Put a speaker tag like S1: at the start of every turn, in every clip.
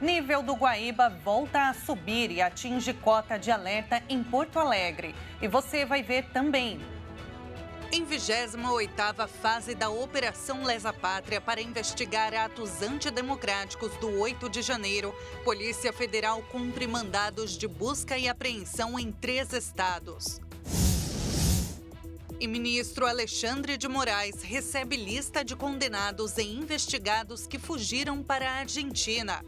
S1: Nível do Guaíba volta a subir e atinge cota de alerta em Porto Alegre. E você vai ver também. Em 28ª fase da Operação Lesa Pátria para investigar atos antidemocráticos do 8 de janeiro, Polícia Federal cumpre mandados de busca e apreensão em 3 estados. E ministro Alexandre de Moraes recebe lista de condenados e investigados que fugiram para a Argentina.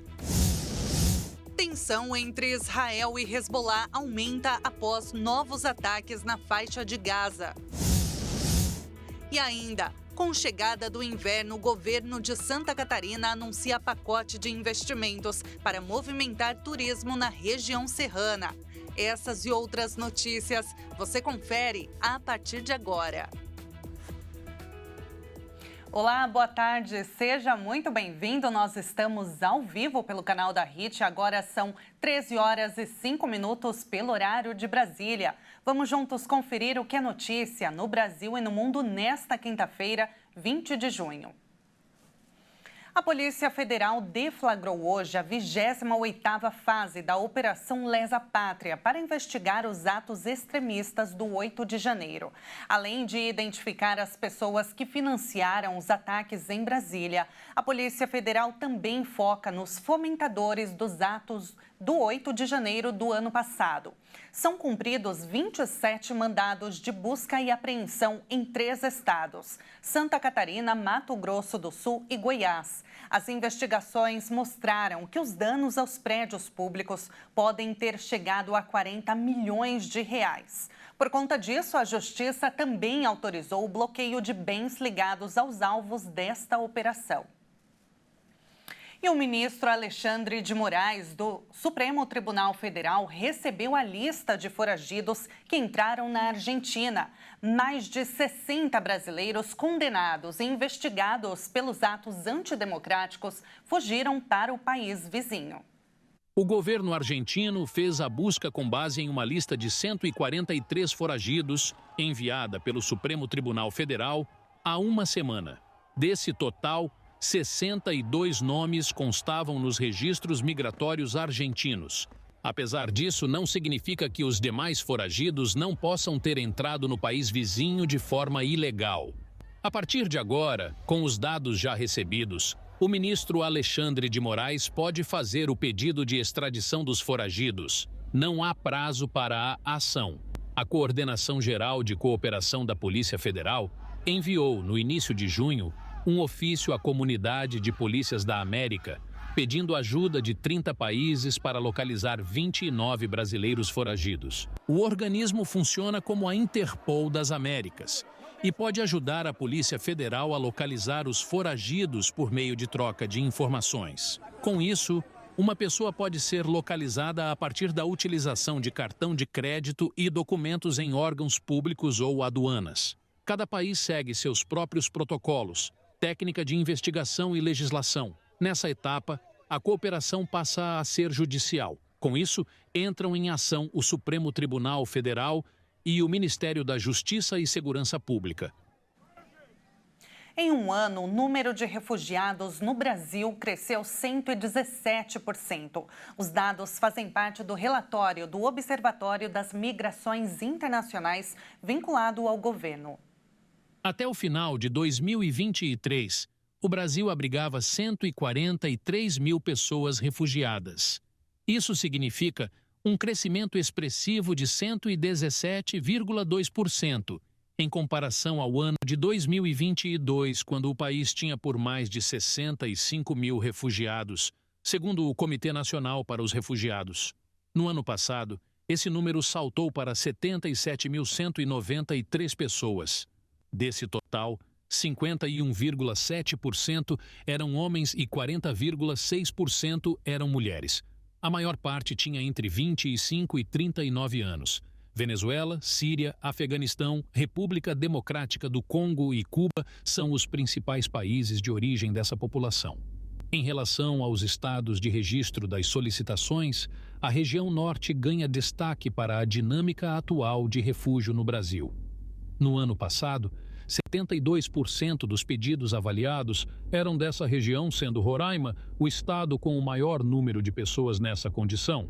S1: Tensão entre Israel e Hezbollah aumenta após novos ataques na faixa de Gaza. E ainda, com chegada do inverno, o governo de Santa Catarina anuncia pacote de investimentos para movimentar turismo na região serrana. Essas e outras notícias você confere a partir de agora. Olá, boa tarde, seja muito bem-vindo. Nós estamos ao vivo pelo canal da HIT, agora são 13 horas e 5 minutos pelo horário de Brasília. Vamos juntos conferir o que é notícia no Brasil e no mundo nesta quinta-feira, 20 de junho. A Polícia Federal deflagrou hoje a 28ª fase da Operação Lesa Pátria para investigar os atos extremistas do 8 de janeiro. Além de identificar as pessoas que financiaram os ataques em Brasília, a Polícia Federal também foca nos fomentadores dos atos do 8 de janeiro do ano passado. São cumpridos 27 mandados de busca e apreensão em 3 estados: Santa Catarina, Mato Grosso do Sul e Goiás. As investigações mostraram que os danos aos prédios públicos podem ter chegado a 40 milhões de reais. Por conta disso, a Justiça também autorizou o bloqueio de bens ligados aos alvos desta operação. E o ministro Alexandre de Moraes, do Supremo Tribunal Federal, recebeu a lista de foragidos que entraram na Argentina. Mais de 60 brasileiros condenados e investigados pelos atos antidemocráticos fugiram para o país vizinho.
S2: O governo argentino fez a busca com base em uma lista de 143 foragidos enviada pelo Supremo Tribunal Federal há uma semana. Desse total, 62 nomes constavam nos registros migratórios argentinos. Apesar disso, não significa que os demais foragidos não possam ter entrado no país vizinho de forma ilegal. A partir de agora, com os dados já recebidos, o ministro Alexandre de Moraes pode fazer o pedido de extradição dos foragidos. Não há prazo para a ação. A Coordenação Geral de Cooperação da Polícia Federal enviou, no início de junho, um ofício à Comunidade de Polícias da América, pedindo ajuda de 30 países para localizar 29 brasileiros foragidos. O organismo funciona como a Interpol das Américas e pode ajudar a Polícia Federal a localizar os foragidos por meio de troca de informações. Com isso, uma pessoa pode ser localizada a partir da utilização de cartão de crédito e documentos em órgãos públicos ou aduanas. Cada país segue seus próprios protocolos, técnica de investigação e legislação. Nessa etapa, a cooperação passa a ser judicial. Com isso, entram em ação o Supremo Tribunal Federal e o Ministério da Justiça e Segurança Pública.
S1: Em um ano, o número de refugiados no Brasil cresceu 117%. Os dados fazem parte do relatório do Observatório das Migrações Internacionais vinculado ao governo.
S2: Até o final de 2023, o Brasil abrigava 143 mil pessoas refugiadas. Isso significa um crescimento expressivo de 117,2% em comparação ao ano de 2022, quando o país tinha por mais de 65 mil refugiados, segundo o Comitê Nacional para os Refugiados. No ano passado, esse número saltou para 77.193 pessoas. Desse total, 51,7% eram homens e 40,6% eram mulheres. A maior parte tinha entre 25 e 39 anos. Venezuela, Síria, Afeganistão, República Democrática do Congo e Cuba são os principais países de origem dessa população. Em relação aos estados de registro das solicitações, a região norte ganha destaque para a dinâmica atual de refúgio no Brasil. No ano passado, 72% dos pedidos avaliados eram dessa região, sendo Roraima o estado com o maior número de pessoas nessa condição.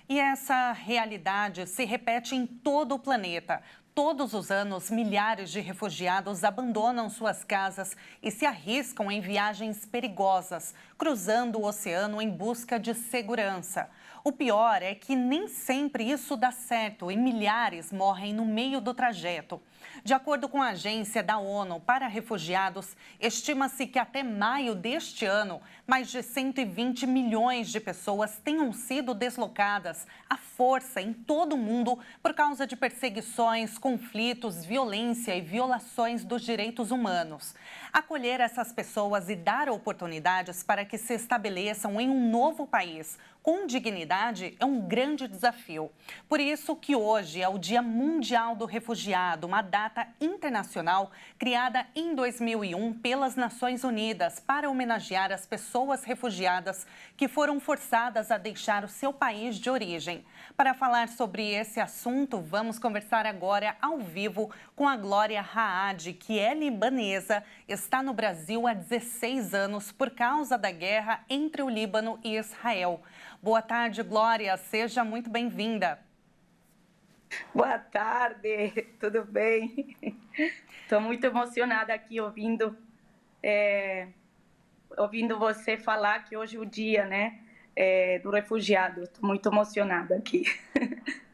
S1: E essa realidade se repete em todo o planeta. Todos os anos, milhares de refugiados abandonam suas casas e se arriscam em viagens perigosas, cruzando o oceano em busca de segurança. O pior é que nem sempre isso dá certo e milhares morrem no meio do trajeto. De acordo com a Agência da ONU para Refugiados, estima-se que até maio deste ano, mais de 120 milhões de pessoas tenham sido deslocadas à força em todo o mundo por causa de perseguições, conflitos, violência e violações dos direitos humanos. Acolher essas pessoas e dar oportunidades para que se estabeleçam em um novo país com dignidade é um grande desafio. Por isso que hoje é o Dia Mundial do Refugiado, uma data internacional criada em 2001 pelas Nações Unidas para homenagear as pessoas refugiadas que foram forçadas a deixar o seu país de origem. Para falar sobre esse assunto, vamos conversar agora ao vivo com a Glória Raad, que é libanesa, está no Brasil há 16 anos por causa da guerra entre o Líbano e Israel. Boa tarde, Glória. Seja muito bem-vinda.
S3: Boa tarde, tudo bem? Estou muito emocionada aqui ouvindo você falar que hoje é o dia, né, do refugiado. Estou muito emocionada aqui.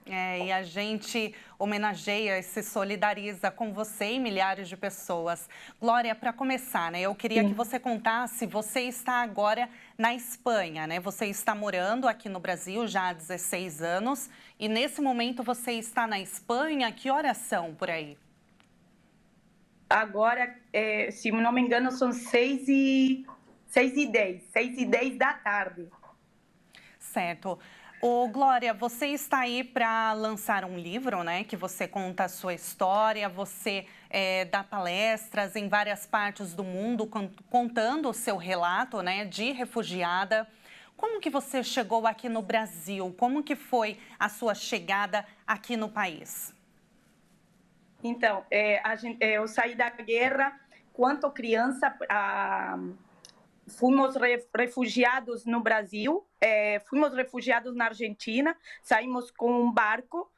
S1: E a gente homenageia e se solidariza com você e milhares de pessoas. Glória, para começar, né, eu queria que você contasse, você está agora na Espanha, né? Você está morando aqui no Brasil já há 16 anos e nesse momento você está na Espanha. Que horas são por aí?
S3: Agora, se não me engano, são 6h10 da tarde.
S1: Certo. Ô, Glória, você está aí para lançar um livro, né? Que você conta a sua história, você dá palestras em várias partes do mundo contando o seu relato, né, de refugiada. Como que você chegou aqui no Brasil? Como que foi a sua chegada aqui no país?
S3: Então, eu saí da guerra quando criança. Fomos refugiados no Brasil, fomos refugiados na Argentina, saímos com um barco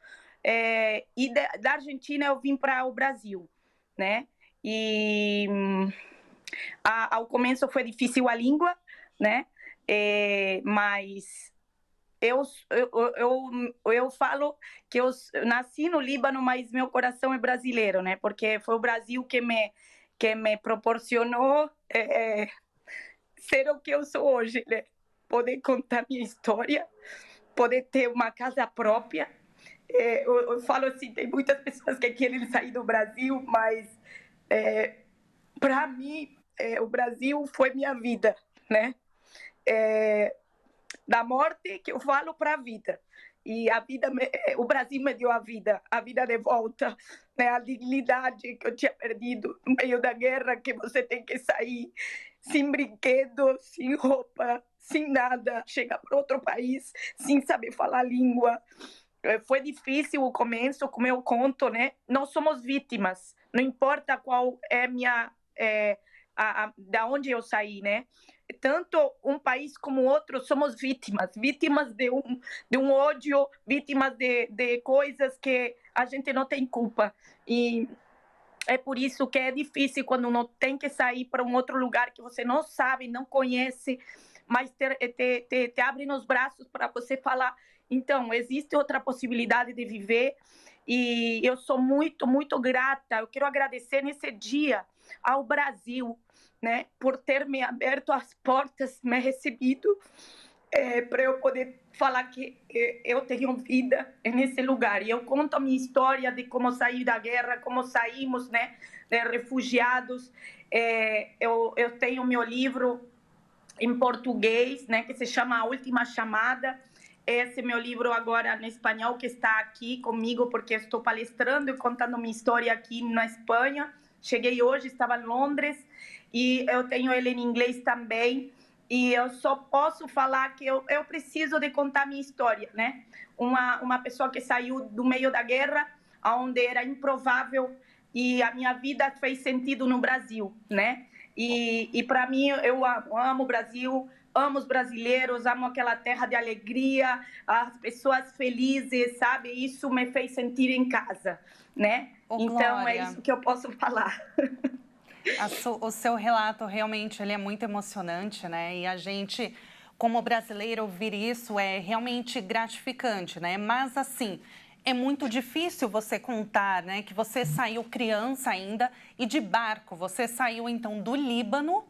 S3: e da Argentina eu vim para o Brasil, né? E ao começo foi difícil a língua, né? Mas eu falo que eu nasci no Líbano, mas meu coração é brasileiro, né? Porque foi o Brasil que me proporcionou ser o que eu sou hoje, né? Poder contar minha história, poder ter uma casa própria. Eu falo assim, tem muitas pessoas que querem sair do Brasil, mas para mim o Brasil foi minha vida, né? Da morte que eu falo para a vida. E a vida, o Brasil me deu a vida de volta, né? A dignidade que eu tinha perdido no meio da guerra, que você tem que sair sem brinquedo, sem roupa, sem nada, chegar para outro país sem saber falar a língua. Foi difícil o começo, como eu conto, né? Nós somos vítimas, não importa qual é da onde eu saí, né? Tanto um país como outro somos vítimas de um ódio, vítimas de coisas que a gente não tem culpa. E é por isso que é difícil quando não tem que sair para um outro lugar que você não sabe, não conhece, mas te abre nos braços para você falar, então, existe outra possibilidade de viver. E eu sou muito, muito grata. Eu quero agradecer nesse dia ao Brasil, né, por ter me aberto as portas, me recebido, para eu poder falar que eu tenho vida nesse lugar. E eu conto a minha história de como saí da guerra, como saímos, né, refugiados. Eu tenho meu livro em português, né, que se chama A Última Chamada. Esse é meu livro agora no espanhol, que está aqui comigo, porque estou palestrando e contando minha história aqui na Espanha. Cheguei hoje, estava em Londres, e eu tenho ele em inglês também. E eu só posso falar que eu preciso de contar minha história, né? Uma pessoa que saiu do meio da guerra, onde era improvável e a minha vida fez sentido no Brasil, né? E para mim, eu amo o Brasil, amo os brasileiros, amo aquela terra de alegria, as pessoas felizes, sabe? Isso me fez sentir em casa, né? Então,
S1: Glória,
S3: é isso que eu posso falar.
S1: O seu relato realmente ele é muito emocionante, né? E a gente, como brasileiro, ouvir isso é realmente gratificante, né? Mas, assim, é muito difícil você contar, né? Que você saiu criança ainda e de barco. Você saiu, então, do Líbano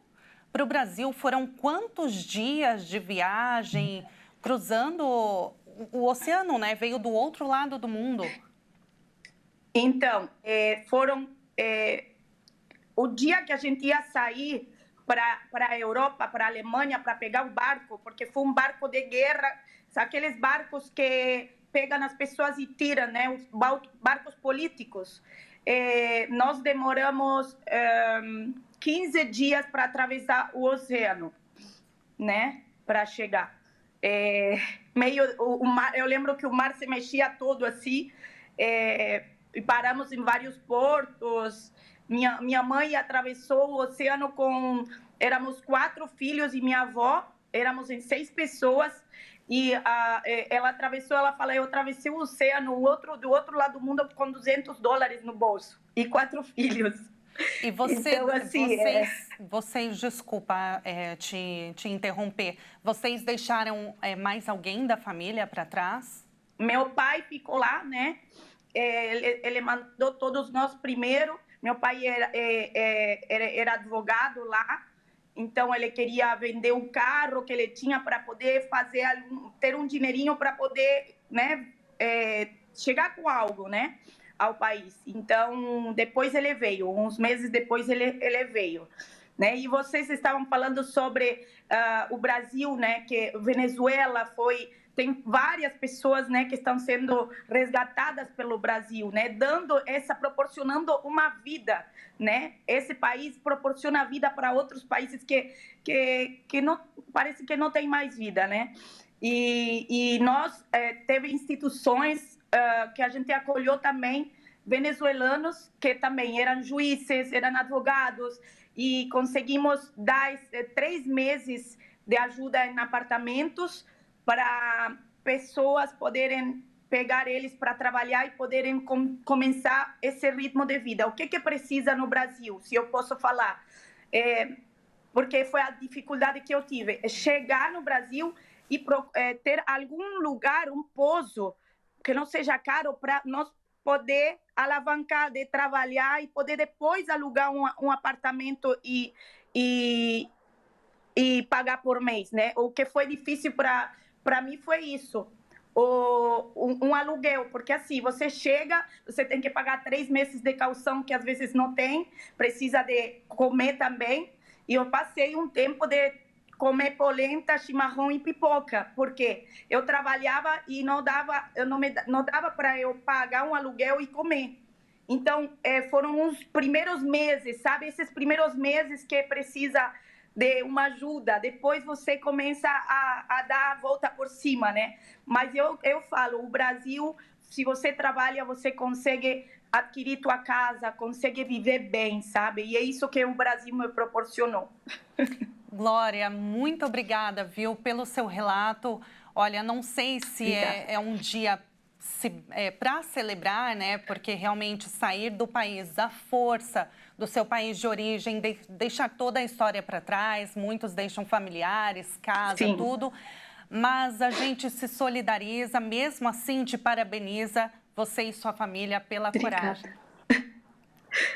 S1: para o Brasil. Foram quantos dias de viagem cruzando o oceano, né? Veio do outro lado do mundo.
S3: Então, foram... o dia que a gente ia sair para a Europa, para a Alemanha, para pegar o barco, porque foi um barco de guerra, aqueles barcos que pegam as pessoas e tiram, né? Os barcos políticos. Nós demoramos 15 dias para atravessar o oceano, né? Para chegar. Eu lembro que o mar se mexia todo assim, e paramos em vários portos. Minha mãe atravessou o oceano éramos 4 filhos e minha avó, éramos em 6 pessoas, e ela atravessou, ela fala, eu atravessei o oceano do outro lado do mundo com $200 no bolso, e 4 filhos.
S1: E
S3: então, assim,
S1: vocês desculpa te interromper, vocês deixaram mais alguém da família para trás?
S3: Meu pai ficou lá, né? Ele mandou todos nós primeiro. Meu pai era advogado lá, então ele queria vender o carro que ele tinha para poder ter um dinheirinho para poder, né, chegar com algo, né, ao país. Então, depois ele veio, uns meses depois ele veio. Né? E vocês estavam falando sobre o Brasil, né, que Venezuela tem várias pessoas, né, que estão sendo resgatadas pelo Brasil, né, proporcionando uma vida, né? Esse país proporciona vida para outros países que não parece que não tem mais vida, né? E nós teve instituições que a gente acolheu também venezuelanos que também eram juízes, eram advogados, e conseguimos dar 3 meses de ajuda em apartamentos para pessoas poderem pegar eles para trabalhar e poderem começar esse ritmo de vida. O que precisa no Brasil, se eu posso falar? Porque foi a dificuldade que eu tive. Chegar no Brasil e ter algum lugar, um pouso, que não seja caro para nós poder alavancar de trabalhar e poder depois alugar um apartamento e pagar por mês, né? O que foi difícil para mim foi isso, um aluguel, porque assim, você chega, você tem que pagar 3 meses de caução, que às vezes não tem, precisa de comer também, e eu passei um tempo de comer polenta, chimarrão e pipoca, porque eu trabalhava e não dava para eu pagar um aluguel e comer. Então, foram os primeiros meses, sabe? Esses primeiros meses que precisa de uma ajuda, depois você começa a dar a volta por cima, né? Mas eu falo, o Brasil, se você trabalha, você consegue adquirir tua casa, consegue viver bem, sabe? E é isso que o Brasil me proporcionou.
S1: Glória, muito obrigada, viu, pelo seu relato. Olha, não sei se é um dia para celebrar, né? Porque realmente sair do país, a força do seu país de origem, deixar toda a história para trás, muitos deixam familiares, casa, Sim. tudo. Mas a gente se solidariza, mesmo assim te parabeniza, você e sua família, pela coragem.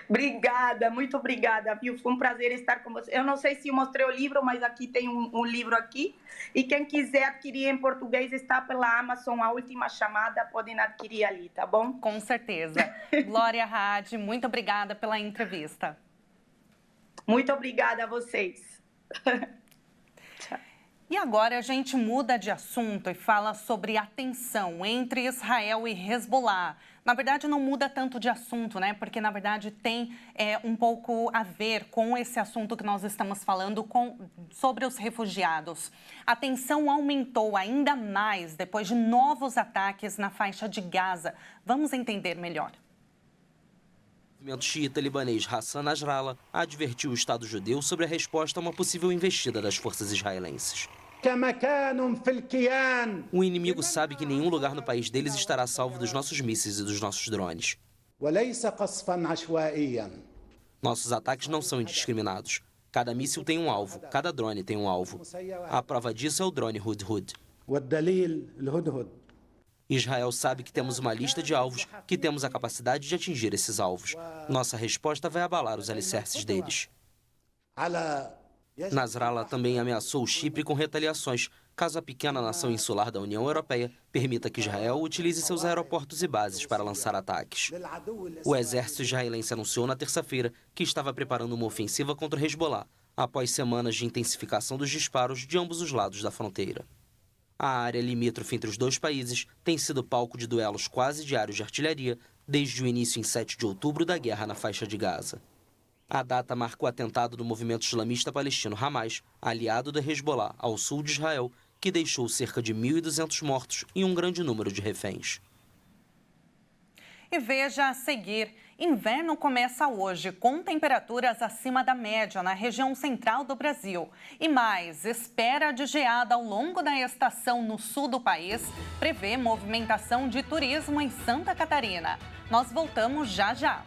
S3: Obrigada, muito obrigada, viu? Foi um prazer estar com você. Eu não sei se eu mostrei o livro, mas aqui tem um livro aqui. E quem quiser adquirir em português está pela Amazon, A Última Chamada, podem adquirir ali, tá bom?
S1: Com certeza. Glória Hadi, muito obrigada pela entrevista.
S3: Muito obrigada a vocês.
S1: E agora a gente muda de assunto e fala sobre a tensão entre Israel e Hezbollah. Na verdade, não muda tanto de assunto, né? Porque, na verdade, tem um pouco a ver com esse assunto que nós estamos falando sobre os refugiados. A tensão aumentou ainda mais depois de novos ataques na faixa de Gaza. Vamos entender melhor.
S4: movimento xiita libanês Hassan Nasrallah advertiu o Estado judeu sobre a resposta a uma possível investida das forças israelenses. O inimigo sabe que nenhum lugar no país deles estará salvo dos nossos mísseis e dos nossos drones. Nossos ataques não são indiscriminados. Cada míssil tem um alvo, cada drone tem um alvo. A prova disso é o drone Hudhud. Israel sabe que temos uma lista de alvos, que temos a capacidade de atingir esses alvos. Nossa resposta vai abalar os alicerces deles. Nasrallah também ameaçou o Chipre com retaliações, caso a pequena nação insular da União Europeia permita que Israel utilize seus aeroportos e bases para lançar ataques. O exército israelense anunciou na terça-feira que estava preparando uma ofensiva contra o Hezbollah, após semanas de intensificação dos disparos de ambos os lados da fronteira. A área limítrofe entre os dois países tem sido palco de duelos quase diários de artilharia desde o início em 7 de outubro da guerra na faixa de Gaza. A data marca o atentado do movimento islamista palestino Hamas, aliado do Hezbollah, ao sul de Israel, que deixou cerca de 1.200 mortos e um grande número de reféns.
S1: E veja a seguir, inverno começa hoje com temperaturas acima da média na região central do Brasil. E mais, espera de geada ao longo da estação no sul do país, prevê movimentação de turismo em Santa Catarina. Nós voltamos já já.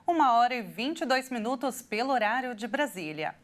S1: Uma hora e 22 minutos pelo horário de Brasília.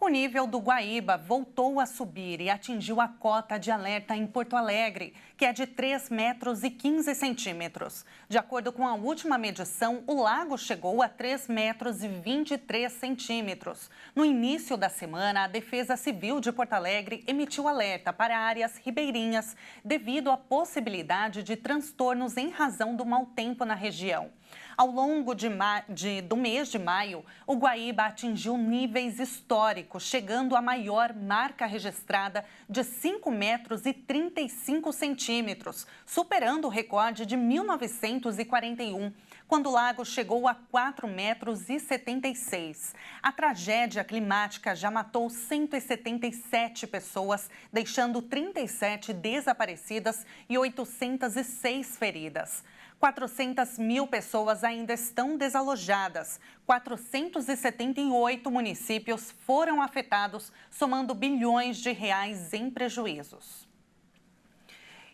S1: O nível do Guaíba voltou a subir e atingiu a cota de alerta em Porto Alegre, que é de 3 metros e 15 centímetros. De acordo com a última medição, o lago chegou a 3 metros e 23 centímetros. No início da semana, a Defesa Civil de Porto Alegre emitiu alerta para áreas ribeirinhas devido à possibilidade de transtornos em razão do mau tempo na região. Ao longo do mês de maio, o Guaíba atingiu níveis históricos, chegando à maior marca registrada de 5 metros e 35 centímetros, superando o recorde de 1941, quando o lago chegou a 4 metros e 76. A tragédia climática já matou 177 pessoas, deixando 37 desaparecidas e 806 feridas. 400 mil pessoas ainda estão desalojadas. 478 municípios foram afetados, somando bilhões de reais em prejuízos.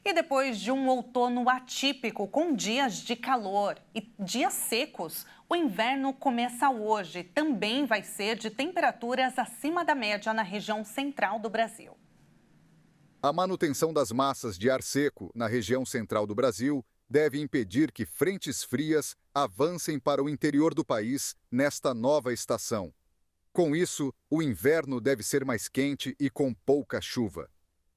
S1: E depois de um outono atípico, com dias de calor e dias secos, o inverno começa hoje. Também vai ser de temperaturas acima da média na região central do Brasil.
S5: A manutenção das massas de ar seco na região central do Brasil deve impedir que frentes frias avancem para o interior do país nesta nova estação. Com isso, o inverno deve ser mais quente e com pouca chuva.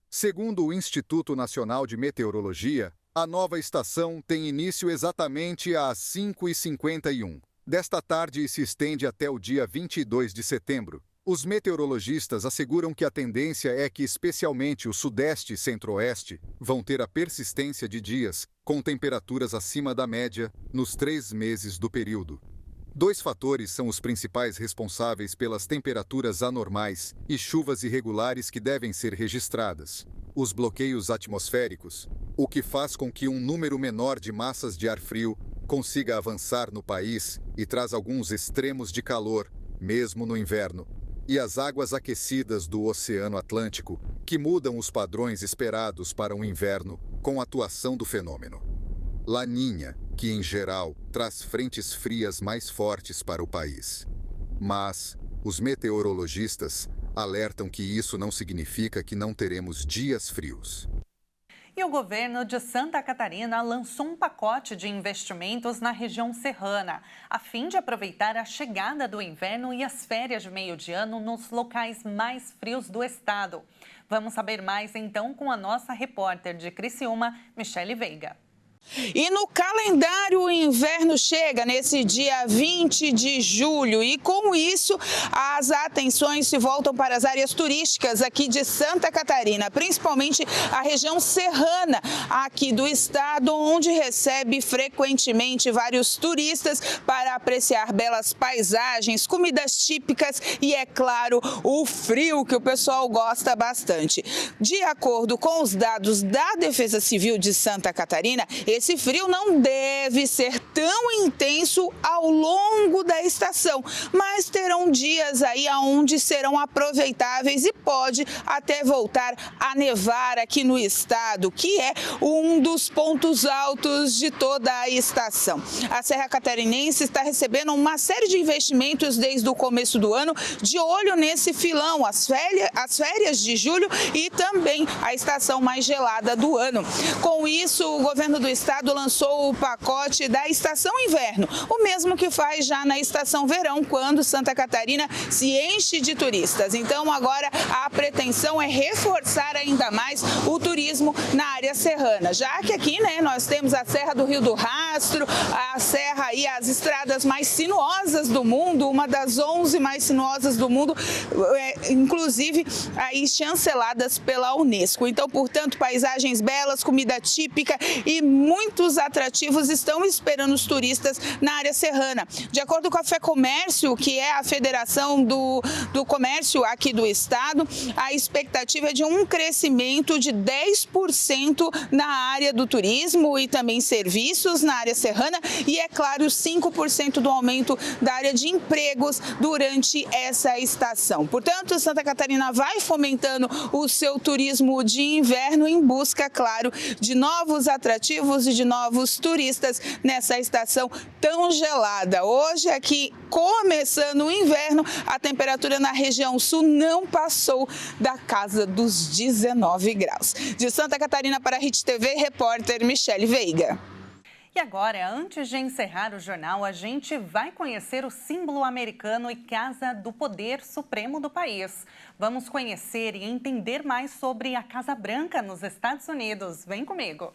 S5: Segundo o Instituto Nacional de Meteorologia, a nova estação tem início exatamente às 5h51 desta tarde e se estende até o dia 22 de setembro. Os meteorologistas asseguram que a tendência é que especialmente o sudeste e centro-oeste vão ter a persistência de dias com temperaturas acima da média nos 3 meses do período. 2 fatores são os principais responsáveis pelas temperaturas anormais e chuvas irregulares que devem ser registradas. Os bloqueios atmosféricos, o que faz com que um número menor de massas de ar frio consiga avançar no país e traz alguns extremos de calor, mesmo no inverno. E as águas aquecidas do Oceano Atlântico, que mudam os padrões esperados para o inverno com a atuação do fenômeno Laninha, que em geral traz frentes frias mais fortes para o país. Mas os meteorologistas alertam que isso não significa que não teremos dias frios.
S1: E o governo de Santa Catarina lançou um pacote de investimentos na região serrana, a fim de aproveitar a chegada do inverno e as férias de meio de ano nos locais mais frios do estado. Vamos saber mais então com a nossa repórter de Criciúma, Michele Veiga.
S6: E no calendário o inverno chega nesse dia 20 de julho e com isso as atenções se voltam para as áreas turísticas aqui de Santa Catarina, principalmente a região serrana aqui do estado, onde recebe frequentemente vários turistas para apreciar belas paisagens, comidas típicas e, é claro, o frio que o pessoal gosta bastante. De acordo com os dados da Defesa Civil de Santa Catarina, esse frio não deve ser tão intenso ao longo da estação, mas terão dias aí onde serão aproveitáveis e pode até voltar a nevar aqui no estado, que é um dos pontos altos de toda a estação. A Serra Catarinense está recebendo uma série de investimentos desde o começo do ano, de olho nesse filão, as férias de julho e também a estação mais gelada do ano. Com isso, o governo do estado lançou o pacote da estação inverno, o mesmo que faz já na estação verão, quando Santa Catarina se enche de turistas. Então, agora a pretensão é reforçar ainda mais o turismo na área serrana, já que aqui, nós temos a Serra do Rio do Rastro, a serra e as estradas mais sinuosas do mundo, uma das 11 mais sinuosas do mundo, inclusive aí chanceladas pela Unesco. Então, portanto, paisagens belas, comida típica e muitos atrativos estão esperando os turistas na área serrana. De acordo com a FEComércio, que é a Federação do Comércio aqui do estado, a expectativa é de um crescimento de 10% na área do turismo e também serviços na área serrana e, é claro, 5% do aumento da área de empregos durante essa estação. Portanto, Santa Catarina vai fomentando o seu turismo de inverno em busca, claro, de novos atrativos e de novos turistas nessa estação tão gelada. Hoje, aqui, começando o inverno, a temperatura na região sul não passou da casa dos 19 graus. De Santa Catarina para a Hit TV, repórter Michele Veiga.
S1: E agora, antes de encerrar o jornal, a gente vai conhecer o símbolo americano e casa do poder supremo do país. Vamos conhecer e entender mais sobre a Casa Branca nos Estados Unidos. Vem comigo.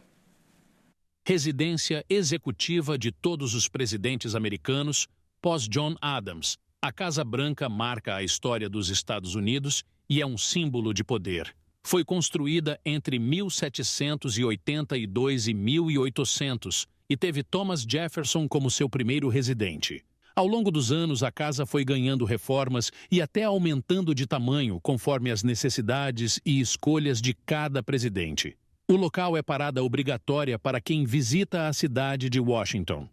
S2: Residência executiva de todos os presidentes americanos pós John Adams. A Casa Branca marca a história dos Estados Unidos e é um símbolo de poder. Foi construída entre 1782 e 1800 e teve Thomas Jefferson como seu primeiro residente. Ao longo dos anos, a casa foi ganhando reformas e até aumentando de tamanho conforme as necessidades e escolhas de cada presidente. O local é parada obrigatória para quem visita a cidade de Washington.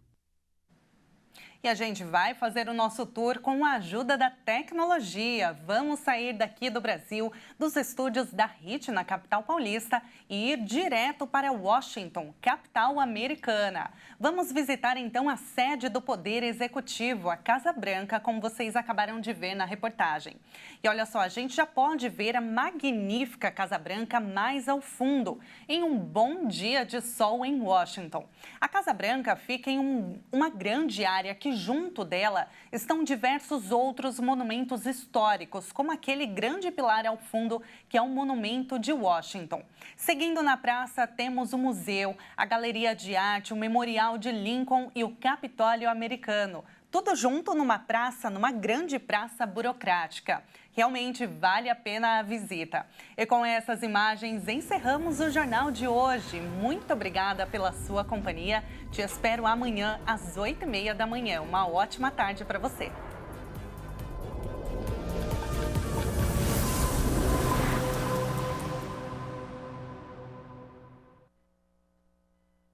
S1: E a gente vai fazer o nosso tour com a ajuda da tecnologia. Vamos sair daqui do Brasil, dos estúdios da Hit na capital paulista e ir direto para Washington, capital americana. Vamos visitar então a sede do Poder Executivo, a Casa Branca, como vocês acabaram de ver na reportagem. E olha só, a gente já pode ver a magnífica Casa Branca mais ao fundo, em um bom dia de sol em Washington. A Casa Branca fica em uma grande área que junto dela estão diversos outros monumentos históricos, como aquele grande pilar ao fundo, que é o Monumento de Washington. Seguindo na praça, temos o museu, a galeria de arte, o Memorial de Lincoln e o Capitólio americano. Tudo junto numa praça, numa grande praça burocrática. Realmente vale a pena a visita. E com essas imagens encerramos o jornal de hoje. Muito obrigada pela sua companhia. Te espero amanhã às 8h30 da manhã. Uma ótima tarde para você.